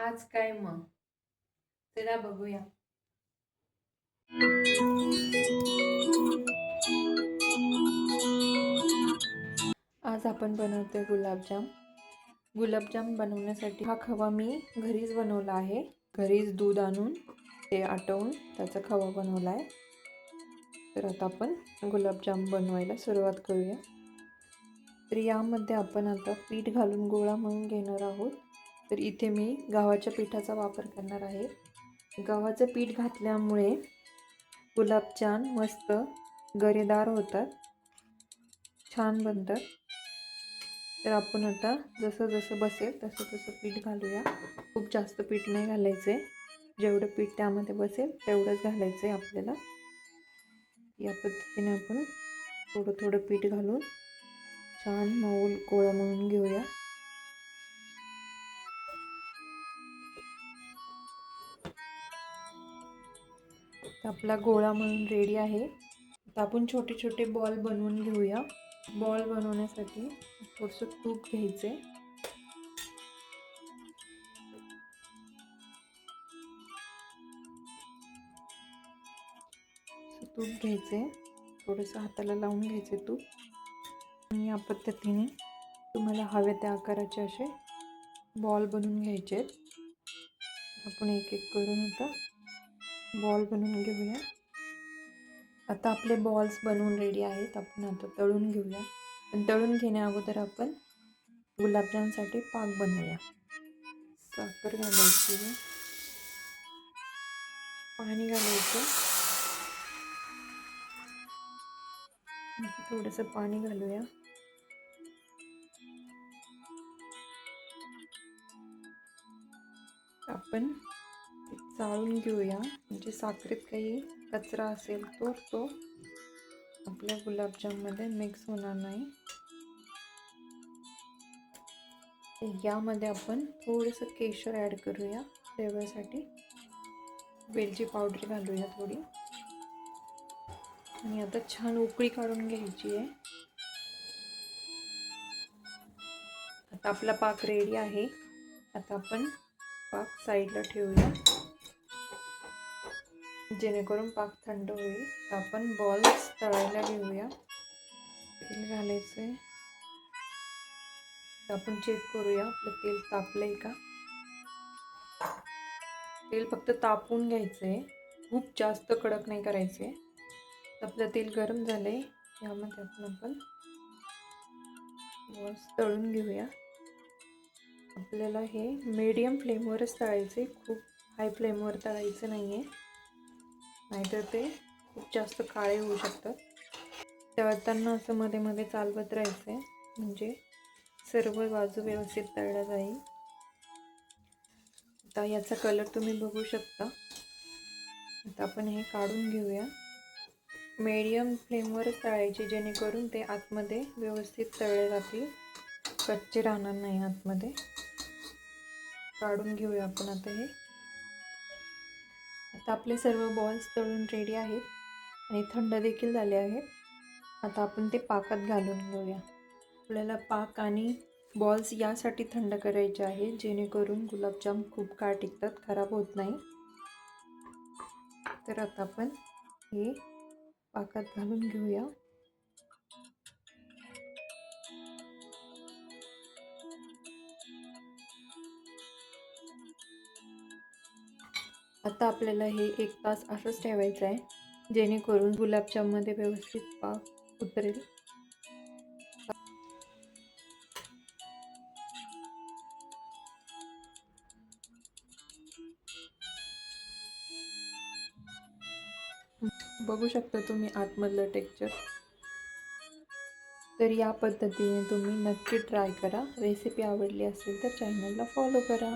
आज काय मग? चला बघूया. आज आपण बनवतोय गुलाबजाम. गुलाबजाम बनवण्यासाठी हा खवा मी घरीच बनवला आहे. घरीच दूध आणून ते आटवून त्याचा खवा बनवला आहे. तर आता आपण गुलाबजाम बनवायला सुरुवात करूया. तर यामध्ये आपण आता पीठ घालून गोळा मळून घेणार आहोत. तर इथे मी गव्हाच्या पिठाचा वापर करणार आहे. गव्हाचं पीठ घातल्यामुळे गुलाबजाम मस्त गरेदार होतात, छान बनतात. तर आपण आता जसं जसं बसेल तसं तसं पीठ घालूया. खूप जास्त पीठ नाही घालायचे, जेवढं पीठ त्यामध्ये बसेल तेवढंच घालायचं आहे आपल्याला. या पद्धतीने आपण थोडं थोडं पीठ घालून छान मऊ गोळा मळून घेऊया. आपला गोळा मळून रेडी आहे. आता आपण छोटे छोटे बॉल बनवून घेऊया. बॉल बनवण्यासाठी थोडंसं तूप घ्यायचे. तूप घ्यायचे, थोडंसं हाताला लावून घ्यायचे तूप. आणि या पद्धतीने तुम्हाला हवे त्या आकाराचे असे बॉल बनवून घ्यायचे आहेत. आपण एक एक करून आता बॉल बनवून घेऊया. आता आपले बॉल्स बनवून रेडी आहेत. आपण आता तळून घेऊया. पण तळून घेण्या अगोदर आपण गुलाबजामसाठी पाक बनवूया. साखर घालायची, पाणी घालायचं, थोडंसं पाणी घालूया. आपण चाळून घेऊया, म्हणजे साखरेत काही कचरा असेल तो आपल्या गुलाबजाममध्ये मिक्स होणार नाही. यामध्ये आपण थोडंसं केशर ॲड करूया फ्लेवरसाठी. वेलची पावडर घालूया थोडी. आणि आता छान उकळी काढून घ्यायची आहे. आता आपला पाक रेडी आहे. आता आपण पाक साईडला ठेवूया, जेणेकरून पाक थंड होईल. तर आपण बॉल्स तळायला घेऊया. तेल घालायचे. तर आपण चेक करूया आपलं तेल तापलंय का. तेल फक्त तापून घ्यायचंय, खूप जास्त कडक नाही करायचे. आपलं तेल गरम झालंय. यामध्ये आपण बॉल्स तळून घेऊया. आपल्याला हे मीडियम फ्लेमवरच तळायचे, खूप हाय फ्लेमवर तळायचं नाही आहे, नाहीतर ते खूप जास्त काळे होऊ शकतात. तळताना असं मध्ये मध्ये चालवत राहायचं आहे, म्हणजे सर्व बाजू व्यवस्थित तळल्या जाईल. आता याचा कलर तुम्ही बघू शकता. आता आपण हे काढून घेऊया. मीडियम फ्लेमवरच तळायचे, जेणेकरून ते आतमध्ये व्यवस्थित तळले जातील, कच्चे राहणार नाही आतमध्ये. काढून घेऊया आपण आता हे. आता आपले सर्व बॉल्स तळून रेडी आहेत आणि थंड देखील झाले आहेत. आता आपण ते पाकात घालून घेऊया. आपल्याला पाक आणि बॉल्स यासाठी थंड करायचे आहे, जेणेकरून गुलाबजाम खूप काळ टिकतात, खराब होत नाही. तर आता आपण हे पाकात घालून घेऊया. आता आपल्याला हे 1 तास असंच ठेवायचं आहे, जेणेकरून गुलाबजाममध्ये व्यवस्थित पाक उतरेल. बघू शकता तुम्ही आतमधलं टेक्स्चर. तर या पद्धतीने तुम्ही नक्की ट्राय करा. रेसिपी आवडली असेल तर चॅनलला फॉलो करा.